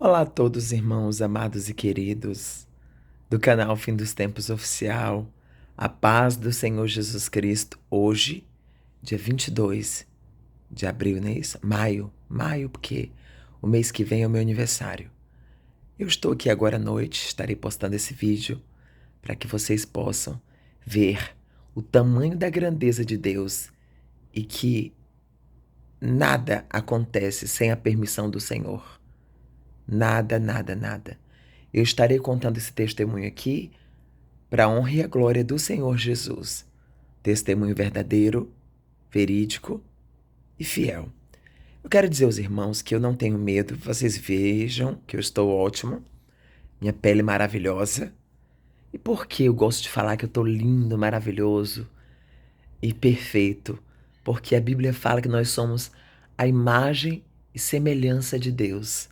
Olá a todos, irmãos amados e queridos do canal Fim dos Tempos Oficial. A paz do Senhor Jesus Cristo, hoje, dia 22 de abril, não é isso? Maio, porque o mês que vem é o meu aniversário. Eu estou aqui agora à noite, estarei postando esse vídeo para que vocês possam ver o tamanho da grandeza de Deus e que nada acontece sem a permissão do Senhor. Nada, nada, nada. Eu estarei contando esse testemunho aqui para a honra e a glória do Senhor Jesus. Testemunho verdadeiro, verídico e fiel. Eu quero dizer aos irmãos que eu não tenho medo. Vocês vejam que eu estou ótimo, minha pele maravilhosa. E por que eu gosto de falar que eu estou lindo, maravilhoso e perfeito? Porque a Bíblia fala que nós somos a imagem e semelhança de Deus.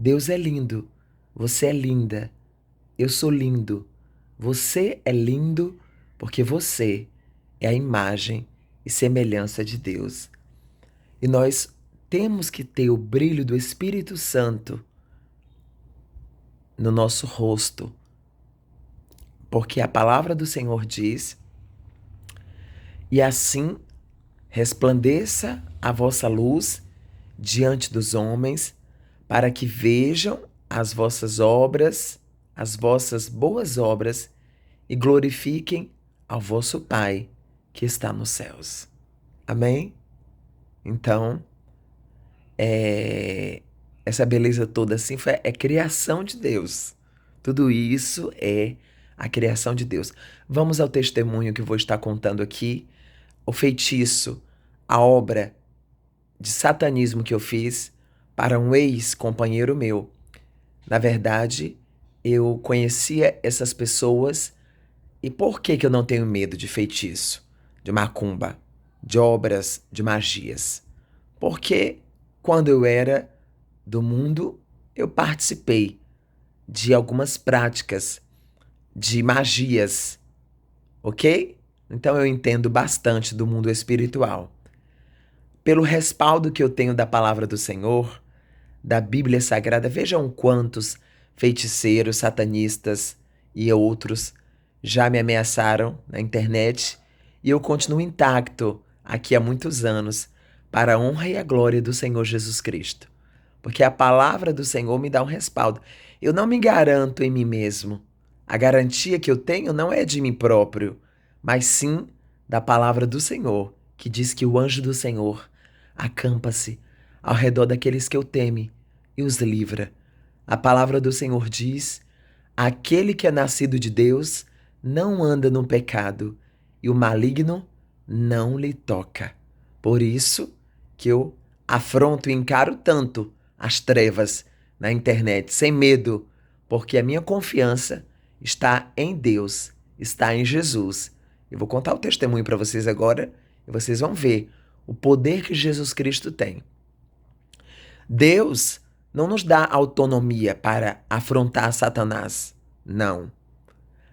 Deus é lindo, você é linda, eu sou lindo. Você é lindo porque você é a imagem e semelhança de Deus. E nós temos que ter o brilho do Espírito Santo no nosso rosto, porque a palavra do Senhor diz: e assim resplandeça a vossa luz diante dos homens, para que vejam as vossas obras, as vossas boas obras, e glorifiquem ao vosso Pai que está nos céus. Amém? Então, essa beleza toda assim é criação de Deus. Tudo isso é a criação de Deus. Vamos ao testemunho que eu vou estar contando aqui. O feitiço, a obra de satanismo que eu fiz para um ex-companheiro meu. Na verdade, eu conhecia essas pessoas. E por que que eu não tenho medo de feitiço, de macumba, de obras, de magias? Porque quando eu era do mundo, eu participei de algumas práticas de magias, ok? Então eu entendo bastante do mundo espiritual. Pelo respaldo que eu tenho da palavra do Senhor, da Bíblia Sagrada, vejam quantos feiticeiros, satanistas e outros já me ameaçaram na internet e eu continuo intacto aqui há muitos anos para a honra e a glória do Senhor Jesus Cristo. Porque a palavra do Senhor me dá um respaldo. Eu não me garanto em mim mesmo. A garantia que eu tenho não é de mim próprio, mas sim da palavra do Senhor, que diz que o anjo do Senhor acampa-se ao redor daqueles que o temem e os livra. A palavra do Senhor diz: aquele que é nascido de Deus não anda no pecado, e o maligno não lhe toca. Por isso que eu afronto e encaro tanto as trevas na internet, sem medo, porque a minha confiança está em Deus, está em Jesus. Eu vou contar o testemunho para vocês agora e vocês vão ver o poder que Jesus Cristo tem. Deus não nos dá autonomia para afrontar Satanás. Não.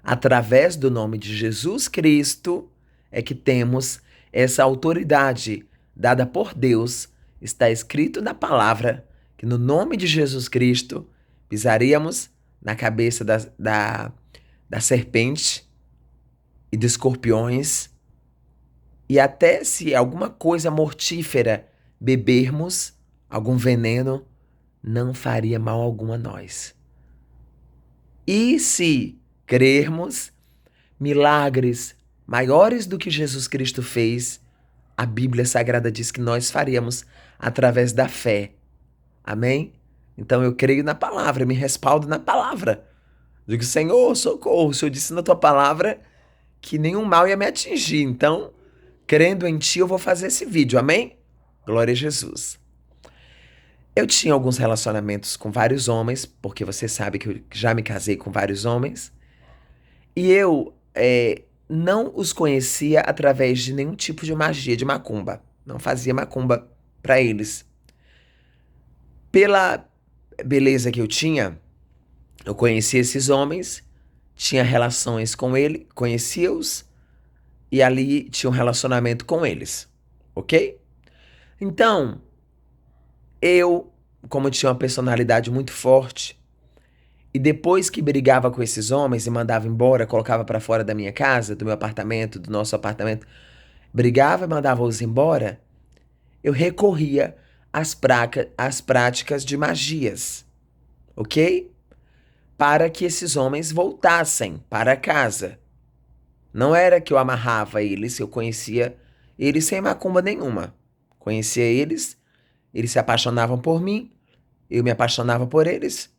Através do nome de Jesus Cristo é que temos essa autoridade dada por Deus. Está escrito na palavra que no nome de Jesus Cristo pisaríamos na cabeça da serpente e de escorpiões, e até se alguma coisa mortífera bebermos, algum veneno, não faria mal algum a nós. E se crermos, milagres maiores do que Jesus Cristo fez, a Bíblia Sagrada diz que nós faríamos através da fé. Amém? Então eu creio na palavra, me respaldo na palavra. Digo: Senhor, socorro, o Senhor disse na tua palavra que nenhum mal ia me atingir. Então, crendo em ti, eu vou fazer esse vídeo. Amém? Glória a Jesus. Eu tinha alguns relacionamentos com vários homens, porque você sabe que eu já me casei com vários homens. E eu não os conhecia através de nenhum tipo de magia, de macumba. Não fazia macumba para eles. Pela beleza que eu tinha, eu conhecia esses homens, tinha relações com ele, conhecia-os e ali tinha um relacionamento com eles, ok? Então, eu como tinha uma personalidade muito forte, e depois que brigava com esses homens e mandava embora, colocava para fora da minha casa, do meu apartamento, do nosso apartamento, brigava e mandava-os embora, eu recorria às práticas de magias, ok? Para que esses homens voltassem para casa. Não era que eu amarrava eles, eu conhecia eles sem macumba nenhuma. Conhecia eles, eles se apaixonavam por mim, eu me apaixonava por eles,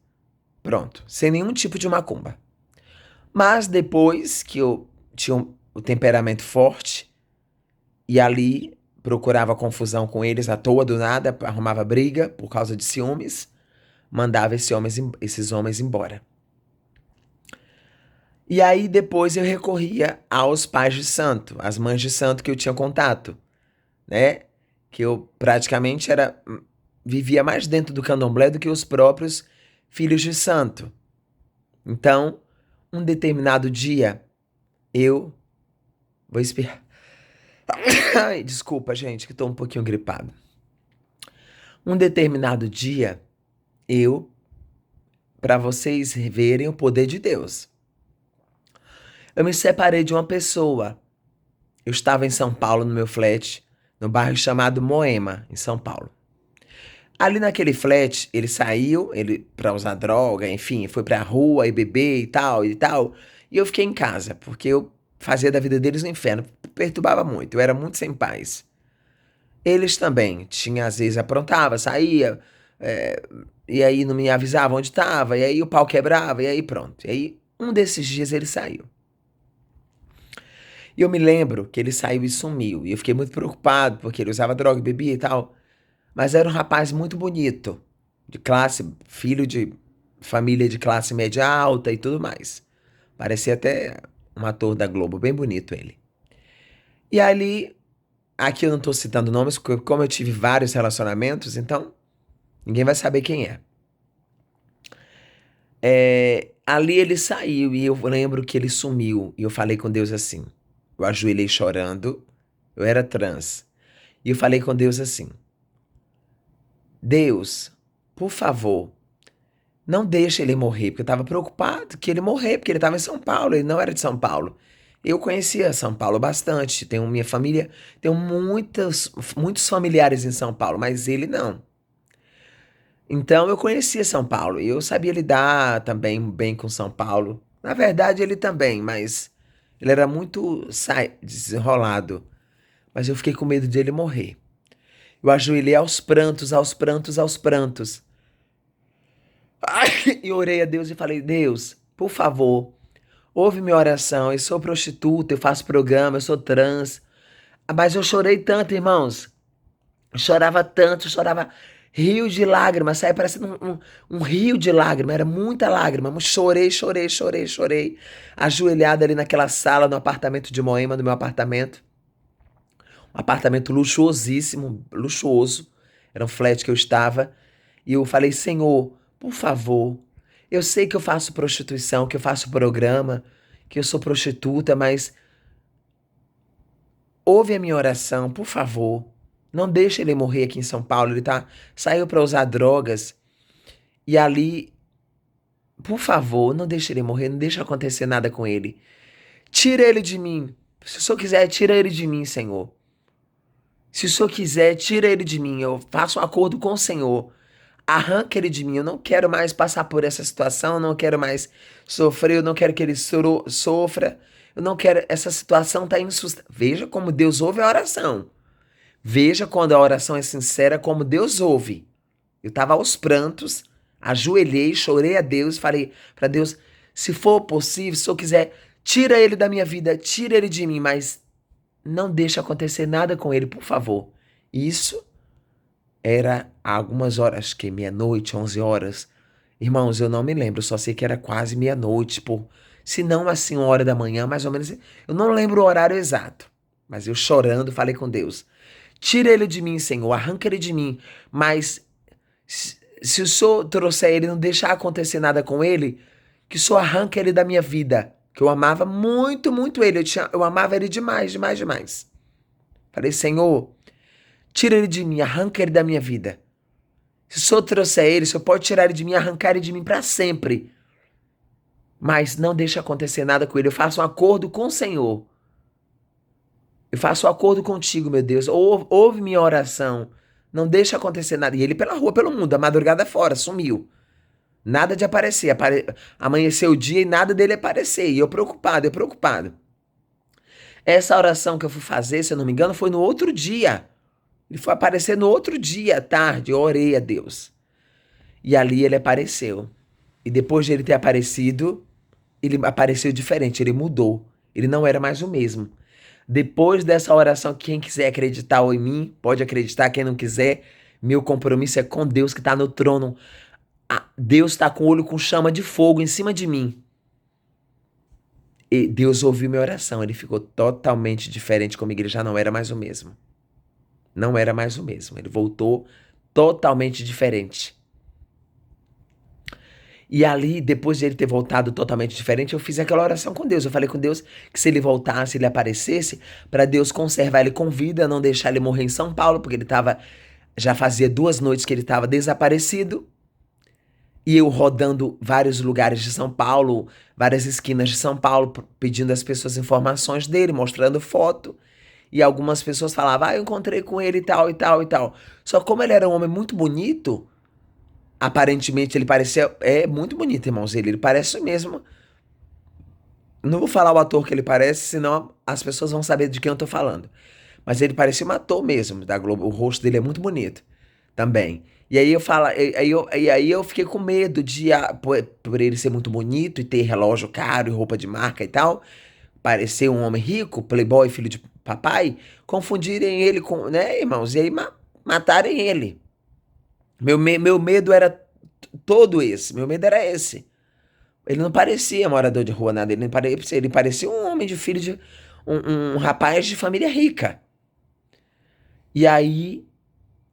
pronto, sem nenhum tipo de macumba. Mas depois que eu tinha o temperamento forte e ali procurava confusão com eles à toa do nada, arrumava briga por causa de ciúmes, mandava esses homens embora. E aí depois eu recorria aos pais de santo, às mães de santo que eu tinha contato, né? Que eu praticamente vivia mais dentro do candomblé do que os próprios filhos de santo. Então, um determinado dia, eu vou espirrar. Ai, desculpa, gente, que estou um pouquinho gripado. Um determinado dia, para vocês verem o poder de Deus, eu me separei de uma pessoa. Eu estava em São Paulo, no meu flat, no bairro chamado Moema, em São Paulo. Ali naquele flat, ele saiu, para usar droga, enfim, foi pra rua e beber e tal e tal. E eu fiquei em casa, porque eu fazia da vida deles um inferno, perturbava muito, eu era muito sem paz. Eles também, tinha às vezes aprontava, saía, é, e aí não me avisava onde estava, e aí o pau quebrava, e aí pronto. E aí um desses dias ele saiu. E eu me lembro que ele saiu e sumiu, e eu fiquei muito preocupado, porque ele usava droga, bebia e tal. Mas era um rapaz muito bonito, de classe, filho de família de classe média alta e tudo mais. Parecia até um ator da Globo, bem bonito ele. E ali, aqui eu não tô citando nomes, porque como eu tive vários relacionamentos, então ninguém vai saber quem é. Ali ele saiu e eu lembro que ele sumiu. E eu falei com Deus assim. Eu ajoelhei chorando, eu era trans. E eu falei com Deus assim: Deus, por favor, não deixa ele morrer, porque eu estava preocupado que ele morrer, porque ele estava em São Paulo, ele não era de São Paulo. Eu conhecia São Paulo bastante, tenho minha família, tenho muitos familiares em São Paulo, mas ele não. Então eu conhecia São Paulo e eu sabia lidar também bem com São Paulo. Na verdade, ele também, mas ele era muito desenrolado. Mas eu fiquei com medo de ele morrer. Eu ajoelhei aos prantos, aos prantos, aos prantos. Ai, e orei a Deus e falei: Deus, por favor, ouve minha oração. Eu sou prostituta, eu faço programa, eu sou trans. Mas eu chorei tanto, irmãos. Eu chorava tanto, eu chorava rio de lágrimas, saia parecendo um rio de lágrimas, era muita lágrima. Mas chorei, chorei, chorei, chorei. Ajoelhada ali naquela sala, no apartamento de Moema, no meu apartamento. Um apartamento luxuosíssimo, luxuoso. Era um flat que eu estava. E eu falei: Senhor, por favor, eu sei que eu faço prostituição, que eu faço programa, que eu sou prostituta, mas ouve a minha oração, por favor. Não deixe ele morrer aqui em São Paulo. Saiu para usar drogas. E ali, por favor, não deixe ele morrer, não deixe acontecer nada com ele. Tira ele de mim. Se o Senhor quiser, tira ele de mim, Senhor. Se o Senhor quiser, tira ele de mim. Eu faço um acordo com o Senhor. Arranca ele de mim. Eu não quero mais passar por essa situação. Eu não quero mais sofrer. Eu não quero que ele sofra. Eu não quero. Essa situação está insustentável. Veja como Deus ouve a oração. Veja quando a oração é sincera, como Deus ouve. Eu estava aos prantos, ajoelhei, chorei a Deus, falei para Deus: se for possível, se eu quiser, tira ele da minha vida, tira ele de mim, mas não deixa acontecer nada com ele, por favor. Isso era há algumas horas, que meia-noite, 11 horas. Irmãos, eu não me lembro, só sei que era quase meia-noite, se não assim, 1 hora da manhã, mais ou menos. Eu não lembro o horário exato, mas eu chorando falei com Deus: tira ele de mim, Senhor, arranca ele de mim, mas se o Senhor trouxer ele, não deixar acontecer nada com ele, que o Senhor arranque ele da minha vida. Que eu amava muito, muito ele. Eu amava ele demais, demais, demais. Falei: Senhor, tira ele de mim, arranca ele da minha vida. Se o Senhor trouxer ele, o Senhor pode tirar ele de mim, arrancar ele de mim para sempre. Mas não deixe acontecer nada com ele. Eu faço um acordo com o Senhor. Eu faço um acordo contigo, meu Deus. Ouve minha oração. Não deixe acontecer nada. E ele pela rua, pelo mundo, a madrugada fora, sumiu. Nada de aparecer. Amanheceu o dia e nada dele aparecer. E eu preocupado, eu preocupado. Essa oração que eu fui fazer, se eu não me engano, foi no outro dia. Ele foi aparecer no outro dia, à tarde. Eu orei a Deus. E ali ele apareceu. E depois de ele ter aparecido, ele apareceu diferente, ele mudou. Ele não era mais o mesmo. Depois dessa oração, quem quiser acreditar ou em mim, pode acreditar. Quem não quiser, meu compromisso é com Deus que está no trono. Deus está com o olho com chama de fogo em cima de mim. E Deus ouviu minha oração. Ele ficou totalmente diferente comigo. Ele já não era mais o mesmo. Não era mais o mesmo. Ele voltou totalmente diferente. E ali, depois de ele ter voltado totalmente diferente, eu fiz aquela oração com Deus. Eu falei com Deus que se ele voltasse, ele aparecesse, para Deus conservar ele com vida, não deixar ele morrer em São Paulo, porque ele estava, já fazia 2 noites que ele estava desaparecido. E eu rodando vários lugares de São Paulo, várias esquinas de São Paulo, pedindo às pessoas informações dele, mostrando foto. E algumas pessoas falavam, eu encontrei com ele e tal, e tal, e tal. Só que como ele era um homem muito bonito, aparentemente ele parecia... É muito bonito, irmãos. Ele parece mesmo... Não vou falar o ator que ele parece, senão as pessoas vão saber de quem eu tô falando. Mas ele parecia um ator mesmo da Globo. O rosto dele é muito bonito também. E aí eu fiquei com medo de, por ele ser muito bonito e ter relógio caro e roupa de marca e tal, parecer um homem rico, playboy, filho de papai, confundirem ele com, né, irmãos? E aí matarem ele. Meu medo era todo esse. Meu medo era esse. Ele não parecia morador de rua, nada. Ele parecia um homem de filho de... Um rapaz de família rica. E aí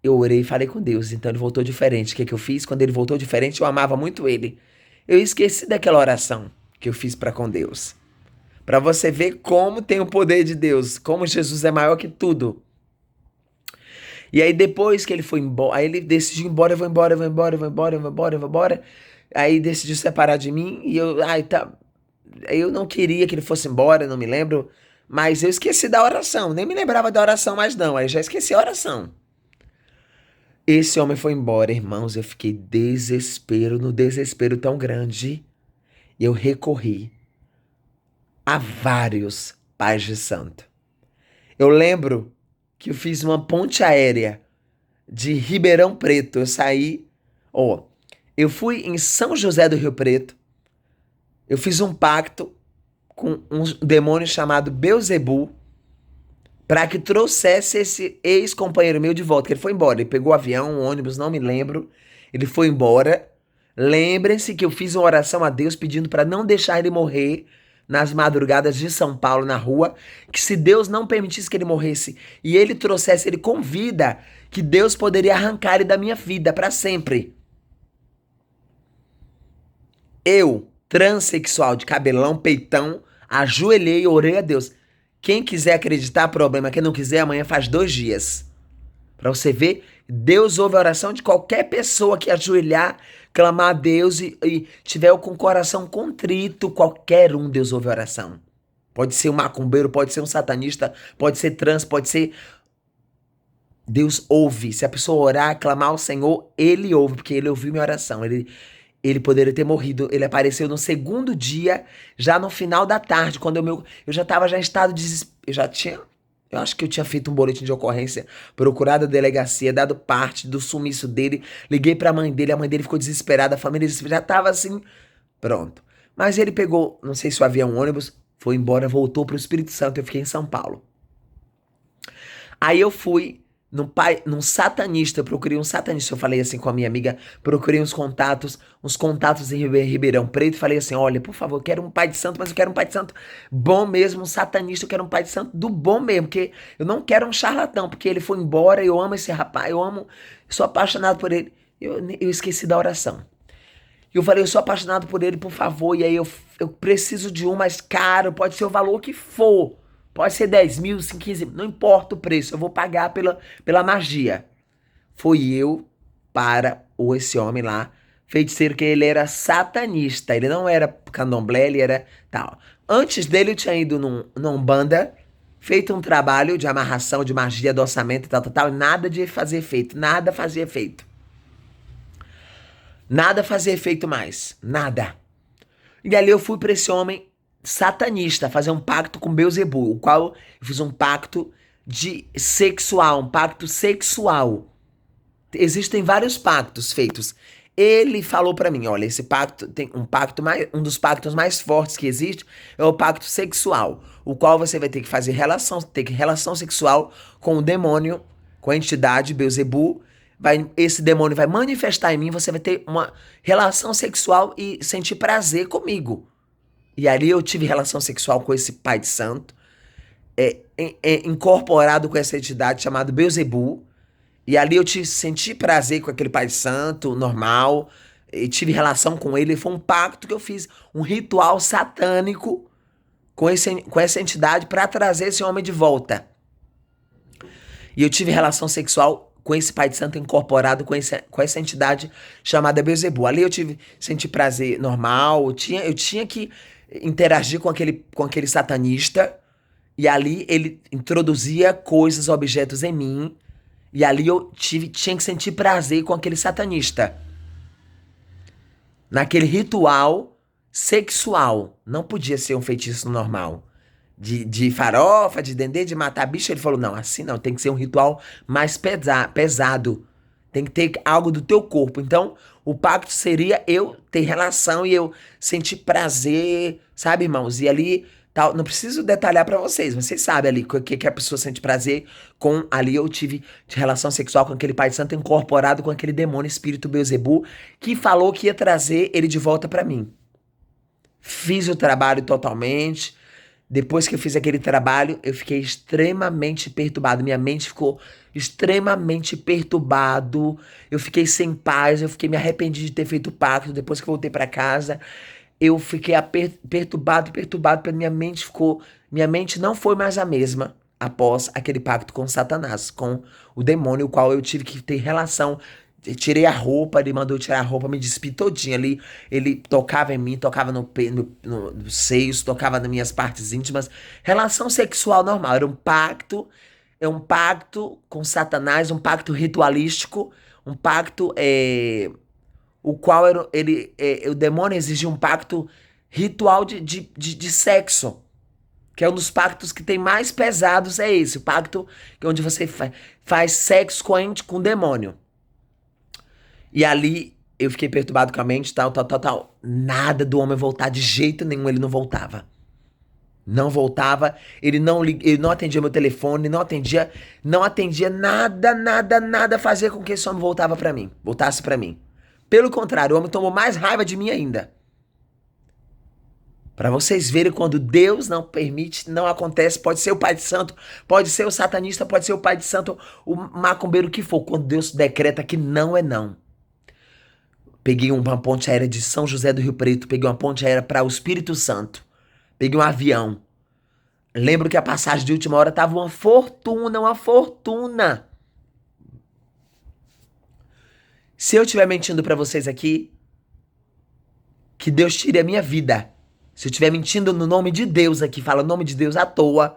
eu orei e falei com Deus. Então ele voltou diferente. O que eu fiz? Quando ele voltou diferente, eu amava muito ele. Eu esqueci daquela oração que eu fiz para com Deus. Para você ver como tem o poder de Deus. Como Jesus é maior que tudo. E aí depois que ele foi embora, aí ele decidiu ir embora, eu vou embora, eu vou embora, eu vou embora, eu vou embora, eu vou embora. Aí decidiu separar de mim e eu não queria que ele fosse embora, não me lembro, mas eu esqueci da oração, nem me lembrava da oração mais não, aí já esqueci a oração. Esse homem foi embora, irmãos, eu fiquei no desespero tão grande, eu recorri a vários pais de santo. Eu lembro que eu fiz uma ponte aérea de Ribeirão Preto. Eu saí, eu fui em São José do Rio Preto. Eu fiz um pacto com um demônio chamado Beuzebu para que trouxesse esse ex-companheiro meu de volta, que ele foi embora. Ele pegou o avião, um ônibus, não me lembro. Ele foi embora. Lembrem-se que eu fiz uma oração a Deus pedindo para não deixar ele morrer nas madrugadas de São Paulo, na rua, que se Deus não permitisse que ele morresse e ele trouxesse ele com vida, que Deus poderia arrancar ele da minha vida para sempre. Eu, transexual, de cabelão, peitão, ajoelhei e orei a Deus. Quem quiser acreditar, problema. Quem não quiser, amanhã faz 2 dias. Para você ver, Deus ouve a oração de qualquer pessoa que ajoelhar, clamar a Deus e tiver com o coração contrito, qualquer um Deus ouve a oração. Pode ser um macumbeiro, pode ser um satanista, pode ser trans, pode ser... Deus ouve. Se a pessoa orar, clamar ao Senhor, Ele ouve, porque Ele ouviu minha oração. Ele poderia ter morrido. Ele apareceu no segundo dia, já no final da tarde, quando eu já estava em estado de desespero. Eu acho que eu tinha feito um boletim de ocorrência, procurado a delegacia, dado parte do sumiço dele. Liguei pra mãe dele, a mãe dele ficou desesperada, a família já tava assim, pronto. Mas ele pegou, não sei se o avião, um ônibus, foi embora, voltou pro Espírito Santo, eu fiquei em São Paulo. Aí eu fui num satanista, eu procurei um satanista, eu falei assim com a minha amiga, procurei uns contatos em Ribeirão Preto, falei assim, olha, por favor, eu quero um pai de santo, mas eu quero um pai de santo bom mesmo, um satanista, eu quero um pai de santo do bom mesmo, porque eu não quero um charlatão, porque ele foi embora, eu amo esse rapaz, eu sou apaixonado por ele, eu esqueci da oração. Eu falei, eu sou apaixonado por ele, por favor, e aí eu preciso de um mais caro, pode ser o valor que for, pode ser 10 mil, 15 mil, não importa o preço, eu vou pagar pela magia. Foi eu para ou esse homem lá, feiticeiro, que ele era satanista, ele não era candomblé, ele era tal. Antes dele eu tinha ido numa Umbanda, feito um trabalho de amarração, de magia, adoçamento e tal, e nada de fazer efeito, nada fazia efeito. Nada fazia efeito mais, nada. E ali eu fui para esse homem satanista, fazer um pacto com Beelzebub, o qual eu fiz um pacto um pacto sexual. Existem vários pactos feitos. Ele falou pra mim, olha, esse pacto tem um dos pactos mais fortes que existe é o pacto sexual, o qual você vai ter que fazer relação sexual com o demônio, com a entidade Beelzebub. Esse demônio vai manifestar em mim, você vai ter uma relação sexual e sentir prazer comigo. E ali eu tive relação sexual com esse pai de santo, incorporado com essa entidade chamada Beelzebub. E ali eu senti prazer com aquele pai de santo, normal, e tive relação com ele. Foi um pacto que eu fiz, um ritual satânico com essa entidade para trazer esse homem de volta. E eu tive relação sexual com esse pai de santo incorporado com essa entidade chamada Beelzebub. Ali eu senti prazer normal, eu tinha que interagir com aquele satanista, e ali ele introduzia coisas, objetos em mim, e ali eu tinha que sentir prazer com aquele satanista. Naquele ritual sexual. Não podia ser um feitiço normal. De farofa, de dendê, de matar bicho. Ele falou, não, assim não. Tem que ser um ritual mais pesado. Tem que ter algo do teu corpo. Então, o pacto seria eu ter relação e eu sentir prazer, sabe, irmãos? E ali... Tal. Não preciso detalhar pra vocês sabem ali o que a pessoa sente prazer com. Ali eu tive de relação sexual com aquele pai de santo incorporado com aquele demônio espírito Beelzebub que falou que ia trazer ele de volta pra mim. Fiz o trabalho totalmente. Depois que eu fiz aquele trabalho, eu fiquei extremamente perturbado. Minha mente ficou extremamente perturbado. Eu fiquei sem paz. Eu fiquei me arrependi de ter feito o pacto. Depois que eu voltei pra casa, eu fiquei perturbado, minha mente não foi mais a mesma após aquele pacto com Satanás, com o demônio, o qual eu tive que ter relação. Eu tirei a roupa, ele mandou tirar a roupa, me despi todinha ali. Ele tocava em mim, tocava nos seios, tocava nas minhas partes íntimas. Relação sexual normal, era um pacto com Satanás, um pacto ritualístico, um pacto o qual o demônio exigia um pacto ritual de sexo, que é um dos pactos que tem mais pesados, é esse, o pacto onde você faz sexo com o demônio. E ali eu fiquei perturbado com a mente, tal. Nada do homem voltar, de jeito nenhum ele não voltava. Não voltava, ele não atendia meu telefone, não atendia nada fazia com que esse homem voltasse pra mim. Pelo contrário, o homem tomou mais raiva de mim ainda. Para vocês verem, quando Deus não permite, não acontece. Pode ser o pai de santo, pode ser o satanista, pode ser o pai de santo, o macumbeiro, o que for. Quando Deus decreta que não é não. Peguei uma ponte aérea de São José do Rio Preto, peguei uma ponte aérea para o Espírito Santo, peguei um avião. Lembro que a passagem de última hora tava uma fortuna. Se eu estiver mentindo pra vocês aqui, que Deus tire a minha vida. Se eu estiver mentindo no nome de Deus aqui, fala o nome de Deus à toa,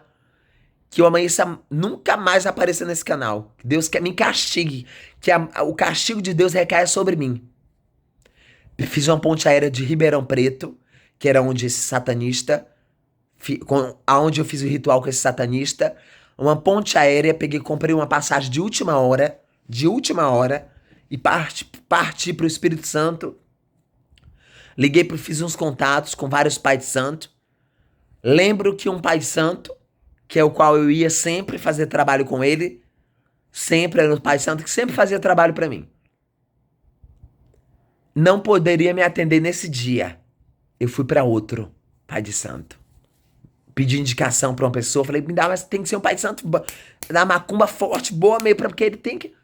que eu amanheça nunca mais aparecer nesse canal. Que Deus me castigue, que o castigo de Deus recaia sobre mim. Fiz uma ponte aérea de Ribeirão Preto, que era onde esse satanista, aonde eu fiz o ritual com esse satanista. Uma ponte aérea, comprei uma passagem de última hora, e parti para o Espírito Santo. Fiz uns contatos com vários pais de santo. Lembro que um pai de santo, que é o qual eu ia sempre fazer trabalho com ele, sempre era o pai de santo que sempre fazia trabalho para mim. Não poderia me atender nesse dia. Eu fui para outro pai de santo. Pedi indicação para uma pessoa, falei, mas tem que ser um pai de santo da macumba forte, boa meio, porque ele tem que...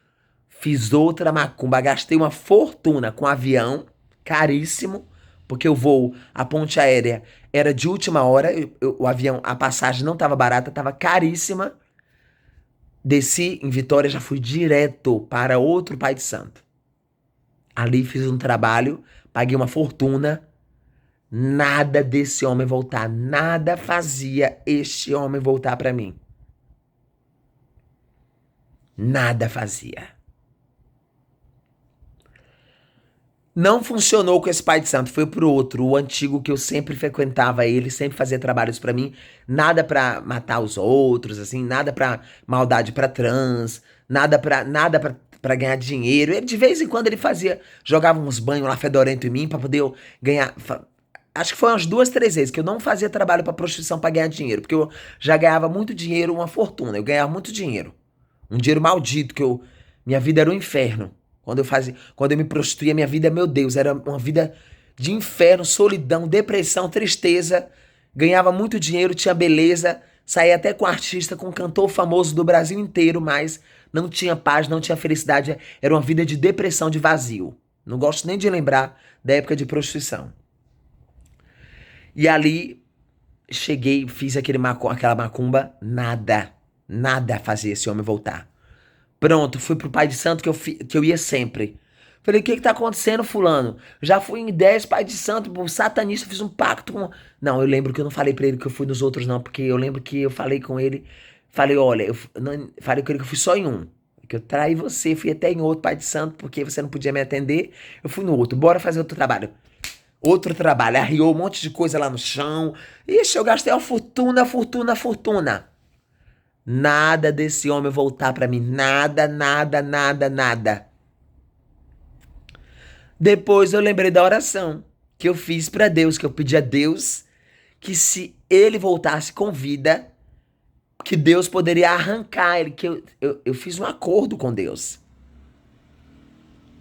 Fiz outra macumba, gastei uma fortuna com avião, caríssimo, porque a ponte aérea era de última hora, o avião, a passagem não estava barata, estava caríssima. Desci em Vitória, já fui direto para outro pai de santo. Ali fiz um trabalho, paguei uma fortuna. Nada desse homem voltar, nada fazia este homem voltar para mim. Nada fazia. Não funcionou com esse pai de santo, foi pro outro, o antigo que eu sempre frequentava ele, sempre fazia trabalhos pra mim, nada pra matar os outros, assim, nada pra maldade pra trans, nada pra ganhar dinheiro. Ele, de vez em quando ele fazia, jogava uns banhos lá fedorento em mim pra poder eu ganhar. Acho que foi umas 2, 3 vezes que eu não fazia trabalho pra prostituição pra ganhar dinheiro, porque eu já ganhava muito dinheiro, uma fortuna, eu ganhava muito dinheiro. Um dinheiro maldito que eu, minha vida era um inferno. Quando eu me prostituía, minha vida, meu Deus, era uma vida de inferno, solidão, depressão, tristeza. Ganhava muito dinheiro, tinha beleza, saía até com artista, com cantor famoso do Brasil inteiro, mas não tinha paz, não tinha felicidade. Era uma vida de depressão, de vazio. Não gosto nem de lembrar da época de prostituição. E ali cheguei, fiz aquela macumba, nada fazia esse homem voltar. Pronto, fui pro pai de santo que eu ia sempre. Falei, o que que tá acontecendo, fulano? Já fui em 10 pai de santo, pô, satanista, fiz um pacto com... Não, eu lembro que eu não falei pra ele que eu fui nos outros não, porque eu lembro que eu falei com ele, falei, olha, falei com ele que eu fui só em um. Que eu traí você, fui até em outro pai de santo, porque você não podia me atender, eu fui no outro, bora fazer outro trabalho. Outro trabalho, arriou um monte de coisa lá no chão. Ixi, eu gastei uma fortuna. Nada desse homem voltar pra mim. Nada. Depois eu lembrei da oração que eu fiz pra Deus, que eu pedi a Deus que se ele voltasse com vida, que Deus poderia arrancar ele, que eu fiz um acordo com Deus.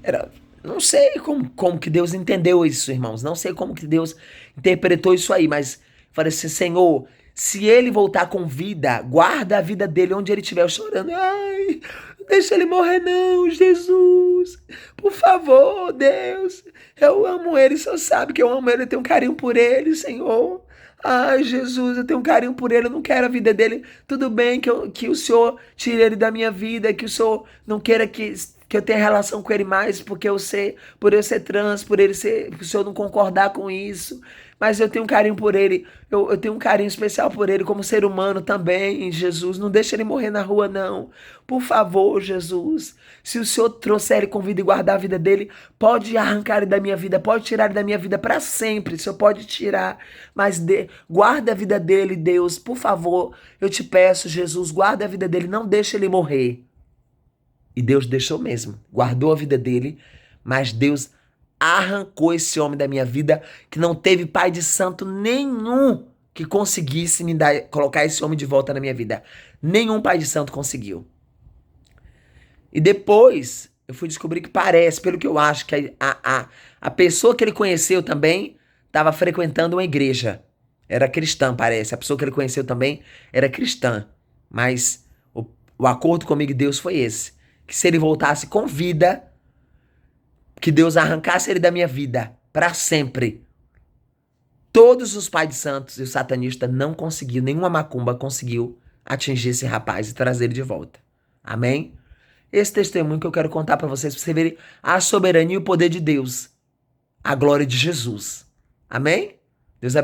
Era, não sei como que Deus entendeu isso, irmãos. Não sei como que Deus interpretou isso aí, mas falei assim, Senhor, se ele voltar com vida, guarda a vida dele onde ele estiver chorando. Ai, não deixa ele morrer não, Jesus. Por favor, Deus. Eu amo ele, o Senhor sabe que eu amo ele, eu tenho um carinho por ele, Senhor. Ai, Jesus, eu tenho um carinho por ele, eu não quero a vida dele. Tudo bem que o Senhor tire ele da minha vida, que o Senhor não queira que eu tenha relação com ele mais, porque por eu ser trans, por o Senhor não concordar com isso. Mas eu tenho um carinho por ele, eu tenho um carinho especial por ele como ser humano também, Jesus. Não deixa ele morrer na rua, não. Por favor, Jesus. Se o Senhor trouxer ele com vida e guardar a vida dele, pode arrancar ele da minha vida, pode tirar ele da minha vida para sempre. O Senhor pode tirar, mas guarda a vida dele, Deus. Por favor, eu te peço, Jesus, guarda a vida dele, não deixa ele morrer. E Deus deixou mesmo, guardou a vida dele, mas Deus arrancou esse homem da minha vida, que não teve pai de santo nenhum que conseguisse colocar esse homem de volta na minha vida. Nenhum pai de santo conseguiu. E depois eu fui descobrir que parece, pelo que eu acho, que a pessoa que ele conheceu também estava frequentando uma igreja. Era cristã, parece. A pessoa que ele conheceu também era cristã. Mas o acordo comigo e Deus foi esse. Que se ele voltasse com vida, que Deus arrancasse ele da minha vida para sempre. Todos os pais de santos e o satanista não conseguiu, nenhuma macumba conseguiu atingir esse rapaz e trazer ele de volta. Amém? Esse testemunho que eu quero contar para vocês verem a soberania e o poder de Deus, a glória de Jesus. Amém?